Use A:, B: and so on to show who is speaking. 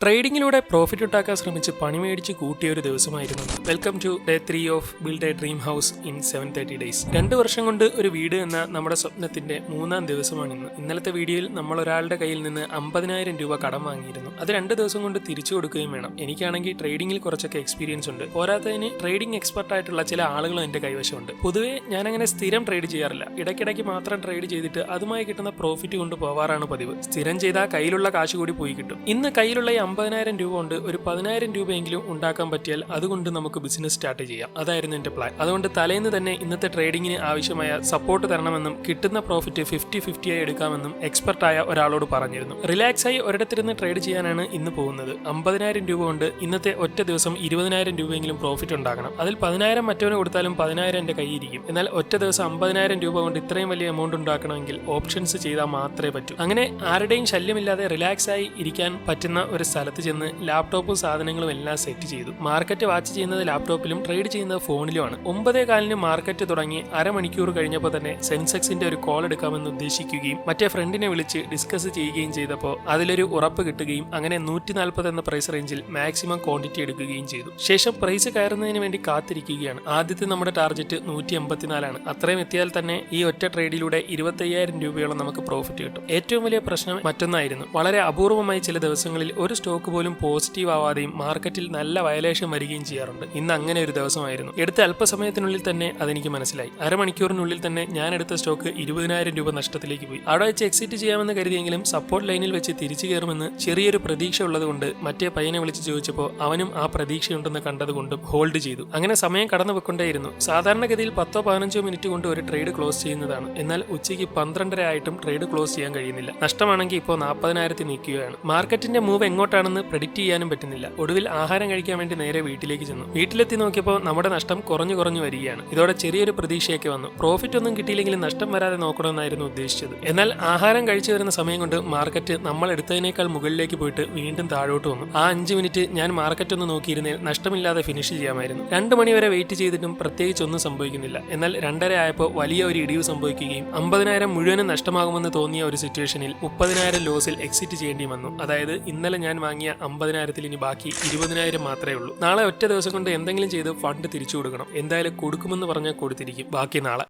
A: ട്രേഡിങ്ങിലൂടെ profit ഉണ്ടാക്കാൻ ശ്രമിച്ച് പണി മേടിച്ച് കൂട്ടിയ ഒരു ദിവസമായിരുന്നു. Welcome to day 3 of build a dream house in 730 days. 2 വർഷം കൊണ്ട് ഒരു വീട് എന്ന നമ്മുടെ സ്വപ്നത്തിന്റെ 3-ാം ദിവസമാണിന്ന്. ഇന്നലത്തെ വീഡിയോയിൽ നമ്മൾ ഒരാളുടെ കയ്യിൽ നിന്ന് 50,000 രൂപ കടം വാങ്ങിയിരുന്നു. അത് 2 ദിവസം കൊണ്ട് തിരിച്ചു കൊടുക്കുകയും വേണം. എനിക്കാണെങ്കിൽ ട്രേഡിങ്ങിൽ കുറച്ചൊക്കെ എക്സ്പീരിയൻസ് ഉണ്ട്. പോരാത്തതിന് ട്രേഡിംഗ് എക്സ്പെർട്ട് ആയിട്ടുള്ള ചില ആളുകളും എന്റെ കൈവശമുണ്ട്. പൊതുവേ ഞാനങ്ങനെ സ്ഥിരം ട്രേഡ് ചെയ്യാറില്ല. ഇടയ്ക്കിടയ്ക്ക് മാത്രം ട്രേഡ് ചെയ്തിട്ട് അതുമായി കിട്ടുന്ന പ്രോഫിറ്റ് കൊണ്ട് പോവാറാണ് പതിവ്. സ്ഥിരം ചെയ്താൽ കയ്യിലുള്ള കാശ് കൂടി പോയി കിട്ടും. ഇന്ന് കയ്യിലുള്ള 50,000 രൂപ കൊണ്ട് ഒരു 10,000 രൂപയെങ്കിലും ഉണ്ടാക്കാൻ പറ്റിയാൽ അതുകൊണ്ട് നമുക്ക് ബിസിനസ് സ്റ്റാർട്ട് ചെയ്യാം. അതായിരുന്നു എന്റെ പ്ലാൻ. അതുകൊണ്ട് തലേന്ന് തന്നെ ഇന്നത്തെ ട്രേഡിങ്ങിന് ആവശ്യമായ സപ്പോർട്ട് തരണമെന്നും കിട്ടുന്ന പ്രോഫിറ്റ് 50-50 ആയി എടുക്കാമെന്നും എക്സ്പെർട്ടായ ഒരാളോട് പറഞ്ഞിരുന്നു. റിലാക്സ് ആയി ഒരിടത്തിരുന്ന് ട്രേഡ് ചെയ്യാനാണ് ഇന്ന് പോകുന്നത്. 50,000 രൂപ കൊണ്ട് ഇന്നത്തെ ഒറ്റ ദിവസം 20,000 രൂപയെങ്കിലും പ്രോഫിറ്റ് ഉണ്ടാക്കണം. അതിൽ 10,000 മറ്റവന് കൊടുത്താലും 10,000 എന്റെ കയ്യിരിക്കും. എന്നാൽ ഒറ്റ ദിവസം 50,000 രൂപ കൊണ്ട് ഇത്രയും വലിയ എമൗണ്ട് ഉണ്ടാക്കണമെങ്കിൽ ഓപ്ഷൻസ് ചെയ്താൽ മാത്രമേ പറ്റൂ. അങ്ങനെ ആരുടെയും ശല്യമില്ലാതെ റിലാക്സ് ആയി ഇരിക്കാൻ പറ്റുന്ന ഒരു സ്ഥലത്ത് ചെന്ന് ലാപ്ടോപ്പും സാധനങ്ങളും എല്ലാം സെറ്റ് ചെയ്തു. മാർക്കറ്റ് വാച്ച് ചെയ്യുന്നത് ലാപ്ടോപ്പിലും ട്രേഡ് ചെയ്യുന്നത് ഫോണിലുമാണ്. 9:15 മാർക്കറ്റ് തുടങ്ങി അരമണിക്കൂർ കഴിഞ്ഞപ്പോൾ തന്നെ സെൻസെക്സിന്റെ ഒരു കോൾ എടുക്കാമെന്ന് ഉദ്ദേശിക്കുകയും മറ്റേ ഫ്രണ്ടിനെ വിളിച്ച് ഡിസ്കസ് ചെയ്യുകയും ചെയ്തപ്പോൾ അതിലൊരു ഉറപ്പ് കിട്ടുകയും അങ്ങനെ 140 എന്ന പ്രൈസ് റേഞ്ചിൽ മാക്സിമം ക്വാണ്ടിറ്റി എടുക്കുകയും ചെയ്തു. ശേഷം പ്രൈസ് കയറുന്നതിന് വേണ്ടി കാത്തിരിക്കുകയാണ്. ആദ്യത്തെ നമ്മുടെ ടാർഗറ്റ് 184 അത്രയും എത്തിയാൽ തന്നെ ഈ ഒറ്റ ട്രേഡിലൂടെ 25,000 രൂപയോളം നമുക്ക് പ്രോഫിറ്റ് കിട്ടും. ഏറ്റവും വലിയ പ്രശ്നം മറ്റൊന്നായിരുന്നു. വളരെ അപൂർവമായി ചില ദിവസങ്ങളിൽ ഒരു സ്റ്റോക്ക് പോലും പോസിറ്റീവ് ആവാതെയും മാർക്കറ്റിൽ നല്ല വയലേഷൻ വരികയും ചെയ്യാറുണ്ട്. ഇന്ന് അങ്ങനെ ഒരു ദിവസമായിരുന്നു. എടുത്ത അല്പസമയത്തിനുള്ളിൽ തന്നെ അതെനിക്ക് മനസ്സിലായി. അരമണിക്കൂറിനുള്ളിൽ തന്നെ ഞാൻ എടുത്ത സ്റ്റോക്ക് 20,000 രൂപ നഷ്ടത്തിലേക്ക് പോയി. അവിടെ വെച്ച് എക്സിറ്റ് ചെയ്യാമെന്ന് കരുതിയെങ്കിലും സപ്പോർട്ട് ലൈനിൽ വെച്ച് തിരിച്ചു കയറുമെന്ന് ചെറിയൊരു പ്രതീക്ഷ ഉള്ളതുകൊണ്ട് മറ്റേ പയ്യനെ വിളിച്ച് ചോദിച്ചപ്പോൾ അവനും ആ പ്രതീക്ഷയുണ്ടെന്ന് കണ്ടതുകൊണ്ടും ഹോൾഡ് ചെയ്തു. അങ്ങനെ സമയം കടന്നു പോയിക്കൊണ്ടേയിരുന്നു. സാധാരണഗതിയിൽ 10-15 മിനിറ്റ് കൊണ്ട് ഒരു ട്രേഡ് ക്ലോസ് ചെയ്യുന്നതാണ്. എന്നാൽ ഉച്ചയ്ക്ക് 12:30 ആയിട്ടും ട്രേഡ് ക്ലോസ് ചെയ്യാൻ കഴിയുന്നില്ല. നഷ്ടമാണെങ്കിൽ ഇപ്പോൾ 40,000 നിൽക്കുകയാണ്. മാർക്കറ്റിന്റെ മൂവ് എങ്ങോട്ടാണെന്ന് പ്രെഡിക്റ്റ് ചെയ്യാനും പറ്റുന്നില്ല. ഒടുവിൽ ആഹാരം കഴിക്കാൻ വേണ്ടി നേരെ വീട്ടിലേക്ക് ചെന്നു. വീട്ടിലെത്തി നോക്കിയപ്പോൾ നമ്മുടെ നഷ്ടം കുറഞ്ഞു വരികയാണ്. ഇതോടെ ചെറിയൊരു പ്രതീക്ഷയൊക്കെ വന്നു. പ്രോഫിറ്റ് ഒന്നും കിട്ടിയില്ലെങ്കിലും നഷ്ടം വരാതെ നോക്കണമെന്നായിരുന്നു ഉദ്ദേശിച്ചത്. എന്നാൽ ആഹാരം കഴിച്ചു വരുന്ന സമയം കൊണ്ട് മാർക്കറ്റ് നമ്മൾ എടുത്തതിനേക്കാൾ മുകളിലേക്ക് പോയിട്ട് വീണ്ടും താഴോട്ട് വന്നു. ആ 5 മിനിറ്റ് ഞാൻ മാർക്കറ്റ് ഒന്ന് നോക്കിയിരുന്നേൽ നഷ്ടമില്ലാതെ ഫിനിഷ് ചെയ്യാമായിരുന്നു. 2 മണി വരെ വെയിറ്റ് ചെയ്തിട്ടും പ്രത്യേകിച്ച് ഒന്നും സംഭവിക്കുന്നില്ല. എന്നാൽ 2:30 ആയപ്പോൾ വലിയ ഒരു ഇടിവ് സംഭവിക്കുകയും 50,000 മുഴുവനും നഷ്ടമാകുമെന്ന് തോന്നിയ ഒരു സിറ്റുവേഷനിൽ 30,000 ലോസിൽ എക്സിറ്റ് ചെയ്യേണ്ടി വന്നു. അതായത് ഇന്നലെ ഞാൻ വാങ്ങിയ 50,000 ഇനി ബാക്കി 20,000 മാത്രമേ ഉള്ളൂ. നാളെ ഒറ്റ ദിവസം കൊണ്ട് എന്തെങ്കിലും ചെയ്ത് ഫണ്ട് തിരിച്ചു കൊടുക്കണം. എന്തായാലും കൊടുക്കുമെന്ന് പറഞ്ഞാൽ കൊടുത്തിരിക്കും. ബാക്കി നാളെ.